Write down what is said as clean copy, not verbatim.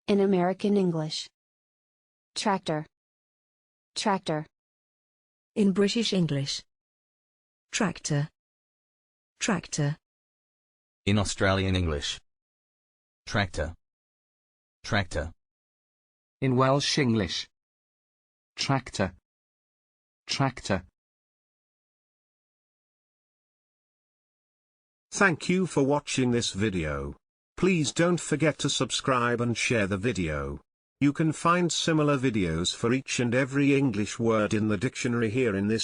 In American English. Tractor. Tractor. In British English. Tractor. Tractor. In Australian English. Tractor. Tractor. In Welsh English. Tractor. Tractor. Thank you for watching this video. Please don't forget to subscribe and share the video. You can find similar videos for each and every English word in the dictionary here in this